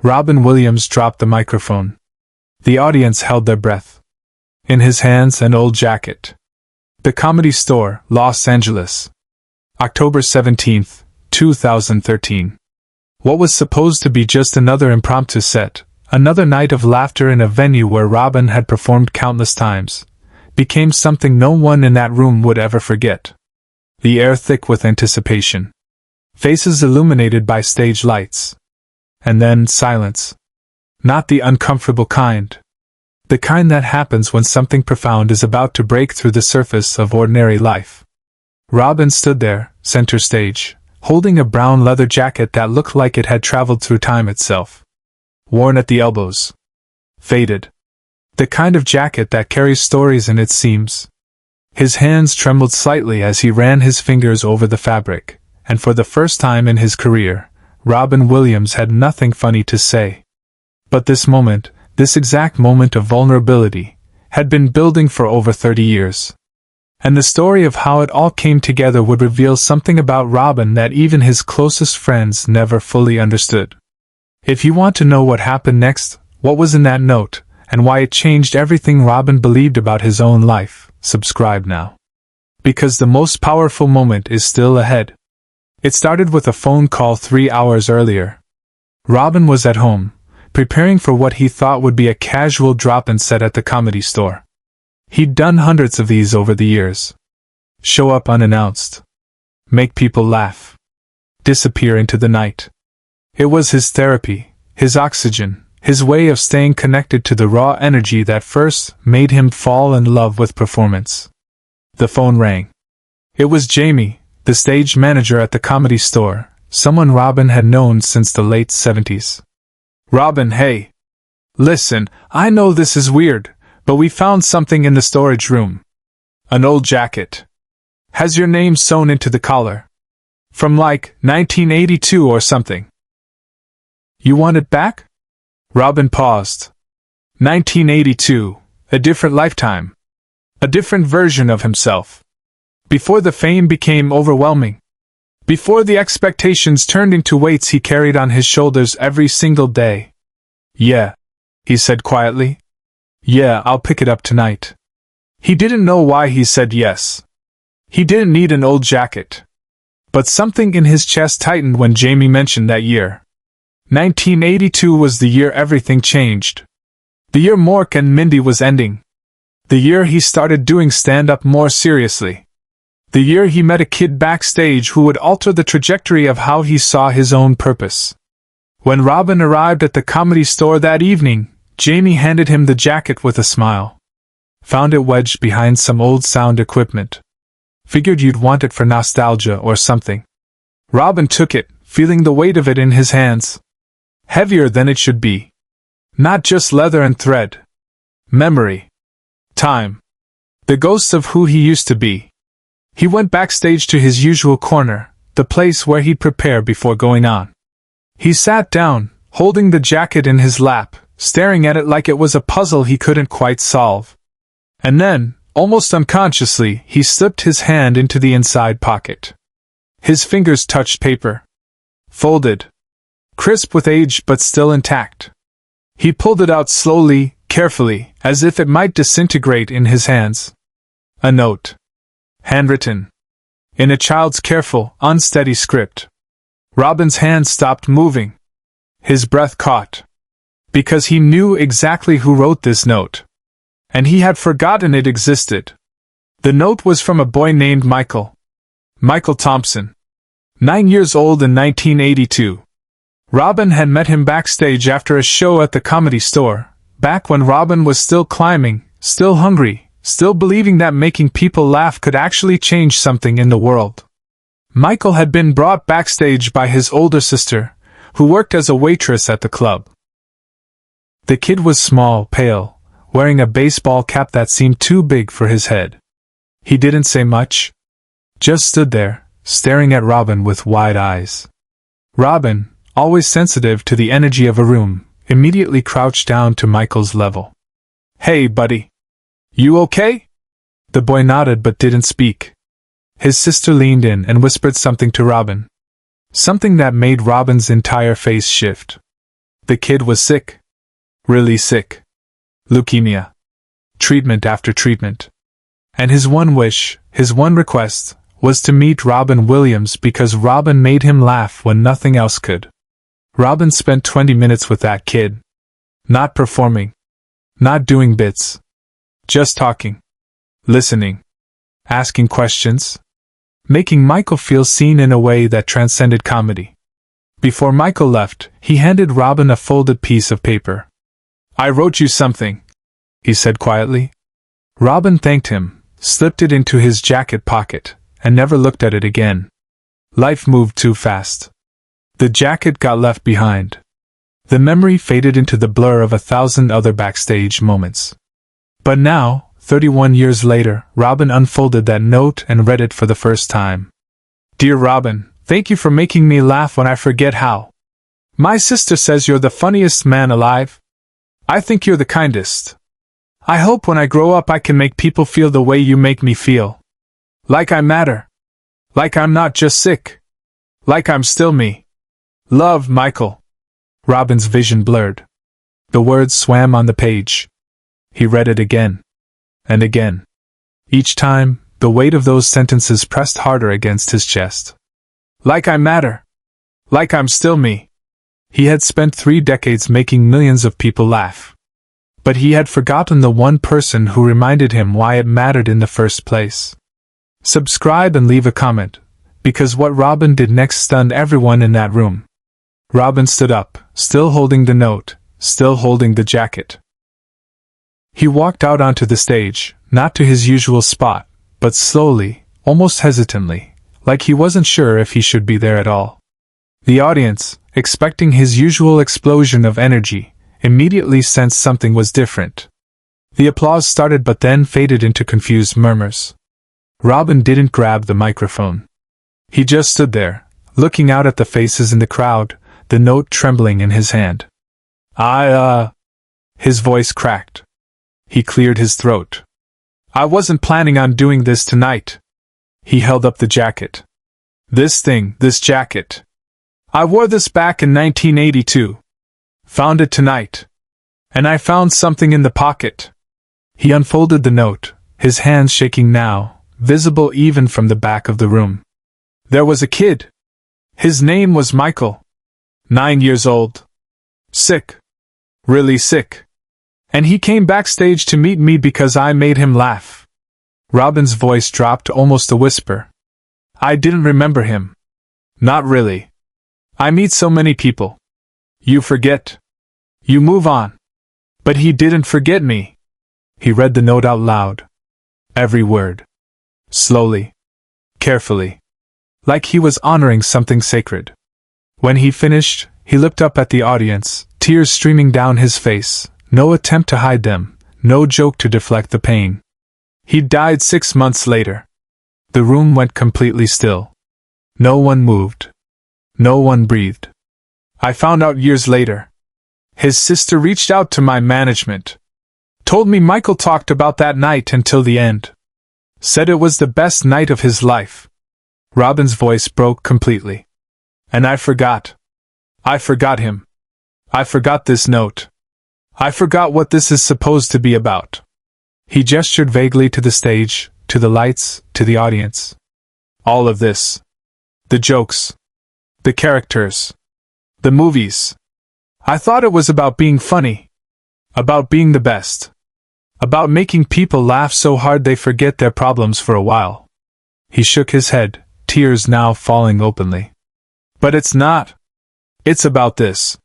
Robin Williams dropped the microphone. The audience held their breath. In his hands, an old jacket. The Comedy Store, Los Angeles. October 17, 2013. What was supposed to be just another impromptu set, another night of laughter in a venue where Robin had performed countless times, became something no one in that room would ever forget. The air thick with anticipation. Faces illuminated by stage lights. And then silence. Not the uncomfortable kind. The kind that happens when something profound is about to break through the surface of ordinary life. Robin stood there, center stage, holding a brown leather jacket that looked like it had traveled through time itself. Worn at the elbows. Faded. The kind of jacket that carries stories in its seams. His hands trembled slightly as he ran his fingers over the fabric, and for the first time in his career, Robin Williams had nothing funny to say. But this moment, this exact moment of vulnerability, had been building for over 30 years. And the story of how it all came together would reveal something about Robin that even his closest friends never fully understood. If you want to know what happened next, what was in that note, and why it changed everything Robin believed about his own life, subscribe now. Because the most powerful moment is still ahead. It started with a phone call 3 hours earlier. Robin was at home, preparing for what he thought would be a casual drop-in set at the Comedy Store. He'd done hundreds of these over the years. Show up unannounced. Make people laugh. Disappear into the night. It was his therapy, his oxygen, his way of staying connected to the raw energy that first made him fall in love with performance. The phone rang. It was Jamie, the stage manager at the Comedy Store, someone Robin had known since the late 70s. Robin, hey. Listen, I know this is weird, but we found something in the storage room. An old jacket. Has your name sewn into the collar. From like 1982 or something. You want it back? Robin paused. 1982, a different lifetime. A different version of himself. Before the fame became overwhelming. Before the expectations turned into weights he carried on his shoulders every single day. Yeah, he said quietly. Yeah, I'll pick it up tonight. He didn't know why he said yes. He didn't need an old jacket. But something in his chest tightened when Jamie mentioned that year. 1982 was the year everything changed. The year Mork and Mindy was ending. The year he started doing stand-up more seriously. The year he met a kid backstage who would alter the trajectory of how he saw his own purpose. When Robin arrived at the Comedy Store that evening, Jamie handed him the jacket with a smile. Found it wedged behind some old sound equipment. Figured you'd want it for nostalgia or something. Robin took it, feeling the weight of it in his hands. Heavier than it should be. Not just leather and thread. Memory. Time. The ghosts of who he used to be. He went backstage to his usual corner, the place where he'd prepare before going on. He sat down, holding the jacket in his lap, staring at it like it was a puzzle he couldn't quite solve. And then, almost unconsciously, he slipped his hand into the inside pocket. His fingers touched paper. Folded. Crisp with age but still intact. He pulled it out slowly, carefully, as if it might disintegrate in his hands. A note. Handwritten. In a child's careful, unsteady script. Robin's hand stopped moving. His breath caught. Because he knew exactly who wrote this note. And he had forgotten it existed. The note was from a boy named Michael. Michael Thompson. 9 years old in 1982. Robin had met him backstage after a show at the Comedy Store, back when Robin was still climbing, still hungry, still believing that making people laugh could actually change something in the world. Michael had been brought backstage by his older sister, who worked as a waitress at the club. The kid was small, pale, wearing a baseball cap that seemed too big for his head. He didn't say much. Just stood there, staring at Robin with wide eyes. Robin, always sensitive to the energy of a room, immediately crouched down to Michael's level. Hey, buddy. You okay? The boy nodded but didn't speak. His sister leaned in and whispered something to Robin. Something that made Robin's entire face shift. The kid was sick. Really sick. Leukemia. Treatment after treatment. And his one wish, his one request, was to meet Robin Williams because Robin made him laugh when nothing else could. Robin spent 20 minutes with that kid. Not performing. Not doing bits. Just talking. Listening. Asking questions. Making Michael feel seen in a way that transcended comedy. Before Michael left, he handed Robin a folded piece of paper. "I wrote you something," he said quietly. Robin thanked him, slipped it into his jacket pocket, and never looked at it again. Life moved too fast. The jacket got left behind. The memory faded into the blur of 1,000 other backstage moments. But now, 31 years later, Robin unfolded that note and read it for the first time. "Dear Robin, thank you for making me laugh when I forget how. My sister says you're the funniest man alive. I think you're the kindest. I hope when I grow up I can make people feel the way you make me feel. Like I matter. Like I'm not just sick. Like I'm still me. Love, Michael." Robin's vision blurred. The words swam on the page. He read it again. And again. Each time, the weight of those sentences pressed harder against his chest. Like I matter. Like I'm still me. He had spent 3 decades making millions of people laugh. But he had forgotten the one person who reminded him why it mattered in the first place. Subscribe and leave a comment, because what Robin did next stunned everyone in that room. Robin stood up, still holding the note, still holding the jacket. He walked out onto the stage, not to his usual spot, but slowly, almost hesitantly, like he wasn't sure if he should be there at all. The audience, expecting his usual explosion of energy, immediately sensed something was different. The applause started but then faded into confused murmurs. Robin didn't grab the microphone. He just stood there, looking out at the faces in the crowd, the note trembling in his hand. His voice cracked. He cleared his throat. "I wasn't planning on doing this tonight." He held up the jacket. This jacket. I wore this back in 1982. Found it tonight. And I found something in the pocket." He unfolded the note, his hands shaking now, visible even from the back of the room. "There was a kid. His name was Michael. 9 years old. Sick. Really sick. And he came backstage to meet me because I made him laugh." Robin's voice dropped almost a whisper. "I didn't remember him. Not really. I meet so many people. You forget. You move on. But he didn't forget me." He read the note out loud. Every word. Slowly. Carefully. Like he was honoring something sacred. When he finished, he looked up at the audience, tears streaming down his face, no attempt to hide them, no joke to deflect the pain. He died 6 months later. The room went completely still. No one moved. No one breathed. I found out years later. His sister reached out to my management. Told me Michael talked about that night until the end. Said it was the best night of his life. Robin's voice broke completely. And I forgot. I forgot him. I forgot this note. I forgot what this is supposed to be about. He gestured vaguely to the stage, to the lights, to the audience. All of this. The jokes. The characters. The movies. I thought it was about being funny. About being the best. About making people laugh so hard they forget their problems for a while. He shook his head, tears now falling openly. But it's not. It's about this.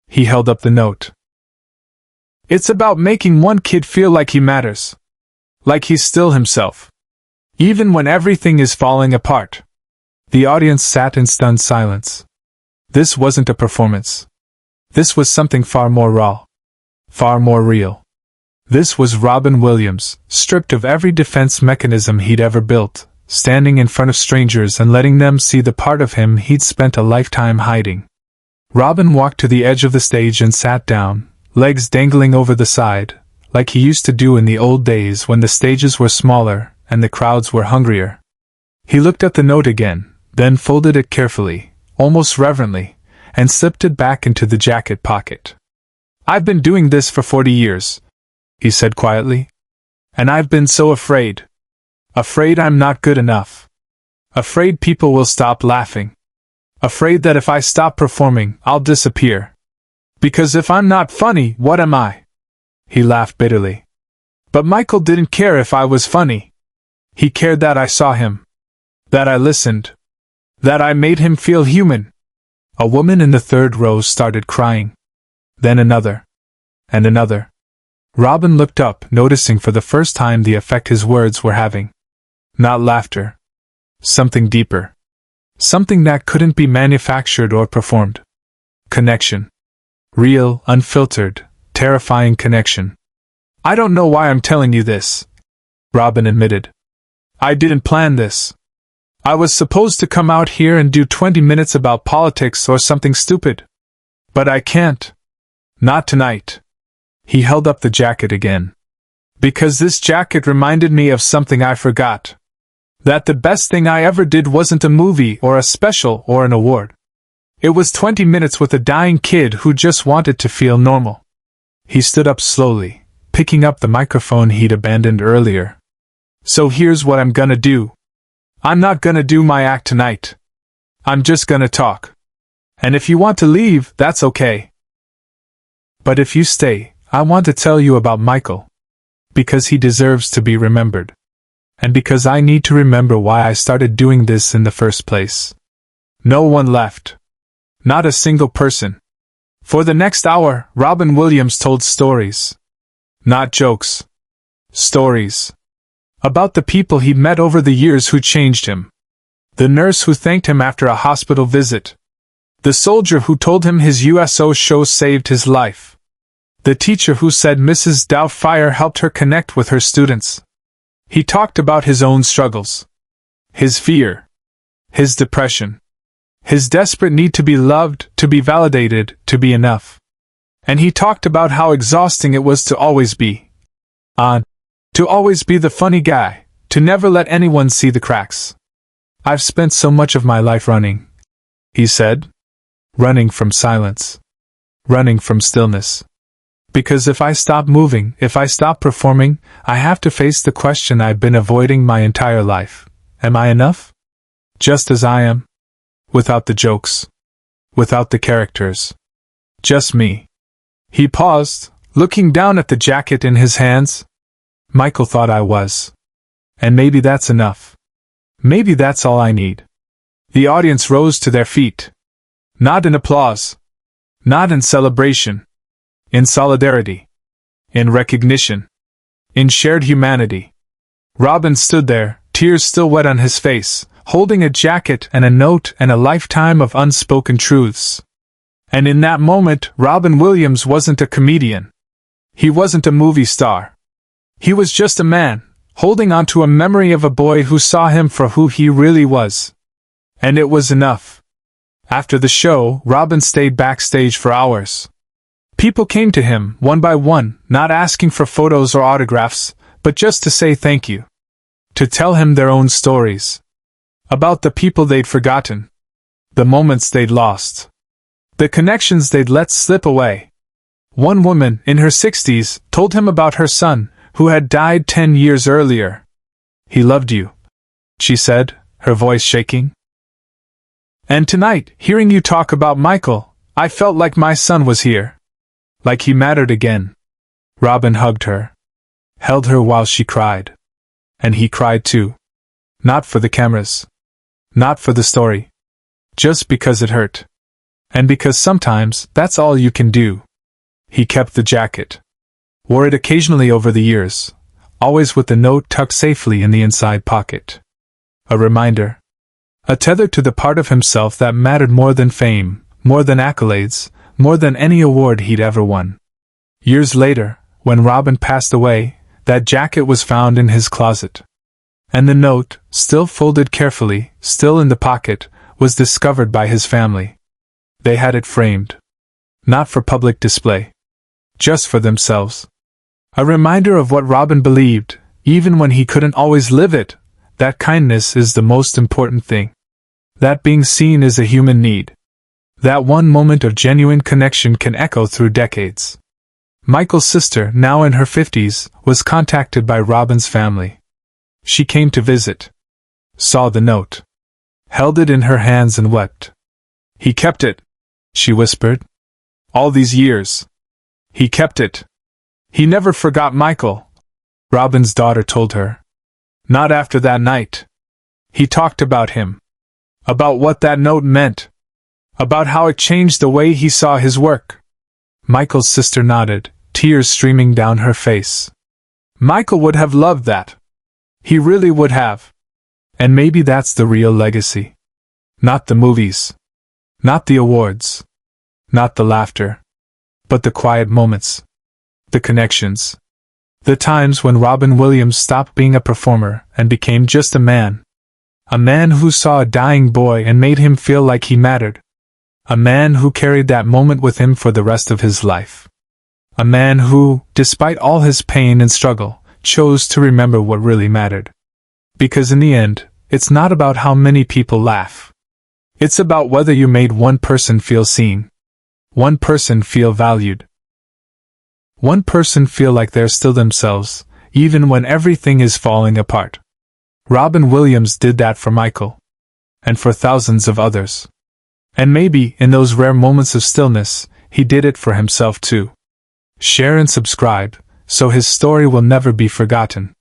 He held up the note. It's about making one kid feel like he matters. Like he's still himself. Even when everything is falling apart. The audience sat in stunned silence. This wasn't a performance. This was something far more raw. Far more real. This was Robin Williams, stripped of every defense mechanism he'd ever built, standing in front of strangers and letting them see the part of him he'd spent a lifetime hiding. Robin walked to the edge of the stage and sat down, legs dangling over the side, like he used to do in the old days when the stages were smaller and the crowds were hungrier. He looked at the note again, then folded it carefully, almost reverently, and slipped it back into the jacket pocket. "I've been doing this for 40 years, he said quietly. "And I've been so afraid. Afraid I'm not good enough. Afraid people will stop laughing. Afraid that if I stop performing, I'll disappear. Because if I'm not funny, what am I?" He laughed bitterly. But Michael didn't care if I was funny. He cared that I saw him. That I listened. That I made him feel human. A woman in the third row started crying. Then another. And another. Robin looked up, noticing for the first time the effect his words were having. Not laughter. Something deeper. Something that couldn't be manufactured or performed. Connection. Real, unfiltered, terrifying connection. "I don't know why I'm telling you this," Robin admitted. "I didn't plan this. I was supposed to come out here and do 20 minutes about politics or something stupid. But I can't. Not tonight." He held up the jacket again. "Because this jacket reminded me of something I forgot. That the best thing I ever did wasn't a movie or a special or an award. It was 20 minutes with a dying kid who just wanted to feel normal." He stood up slowly, picking up the microphone he'd abandoned earlier. "So here's what I'm gonna do. I'm not gonna do my act tonight. I'm just gonna talk. And if you want to leave, that's okay. But if you stay, I want to tell you about Michael. Because he deserves to be remembered. And because I need to remember why I started doing this in the first place." No one left. Not a single person. For the next hour, Robin Williams told stories. Not jokes. Stories. About the people he'd met over the years who changed him. The nurse who thanked him after a hospital visit. The soldier who told him his USO show saved his life. The teacher who said Mrs. Doubtfire helped her connect with her students. He talked about his own struggles. His fear. His depression. His desperate need to be loved, to be validated, to be enough. And he talked about how exhausting it was to always be on. To always be the funny guy, to never let anyone see the cracks. "I've spent so much of my life running," he said. "Running from silence. Running from stillness. Because if I stop moving, if I stop performing, I have to face the question I've been avoiding my entire life. Am I enough? Just as I am. Without the jokes. Without the characters. Just me." He paused, looking down at the jacket in his hands. "Michael thought I was. And maybe that's enough. Maybe that's all I need." The audience rose to their feet. Not in applause. Not in celebration. In solidarity. In recognition. In shared humanity. Robin stood there, tears still wet on his face, holding a jacket and a note and a lifetime of unspoken truths. And in that moment, Robin Williams wasn't a comedian. He wasn't a movie star. He was just a man, holding on to a memory of a boy who saw him for who he really was. And it was enough. After the show, Robin stayed backstage for hours. People came to him, one by one, not asking for photos or autographs, but just to say thank you. To tell him their own stories. About the people they'd forgotten. The moments they'd lost. The connections they'd let slip away. One woman, in her 60s, told him about her son, who had died 10 years earlier. "He loved you," she said, her voice shaking. "And tonight, hearing you talk about Michael, I felt like my son was here. Like he mattered again." Robin hugged her. Held her while she cried. And he cried too. Not for the cameras. Not for the story. Just because it hurt. And because sometimes, that's all you can do. He kept the jacket. Wore it occasionally over the years, always with the note tucked safely in the inside pocket. A reminder. A tether to the part of himself that mattered more than fame, more than accolades, more than any award he'd ever won. Years later, when Robin passed away, that jacket was found in his closet. And the note, still folded carefully, still in the pocket, was discovered by his family. They had it framed. Not for public display. Just for themselves. A reminder of what Robin believed, even when he couldn't always live it, that kindness is the most important thing. That being seen is a human need. That one moment of genuine connection can echo through decades. Michael's sister, now in her 50s, was contacted by Robin's family. She came to visit, saw the note, held it in her hands and wept. "He kept it," she whispered. "All these years. He kept it. He never forgot Michael," Robin's daughter told her. "Not after that night. He talked about him. About what that note meant. About how it changed the way he saw his work." Michael's sister nodded, tears streaming down her face. "Michael would have loved that. He really would have. And maybe that's the real legacy. Not the movies. Not the awards. Not the laughter. But the quiet moments. The connections. The times when Robin Williams stopped being a performer and became just a man. A man who saw a dying boy and made him feel like he mattered. A man who carried that moment with him for the rest of his life. A man who, despite all his pain and struggle, chose to remember what really mattered. Because in the end, it's not about how many people laugh. It's about whether you made one person feel seen. One person feel valued. One person feel like they're still themselves, even when everything is falling apart. Robin Williams did that for Michael. And for thousands of others. And maybe, in those rare moments of stillness, he did it for himself too. Share and subscribe, so his story will never be forgotten.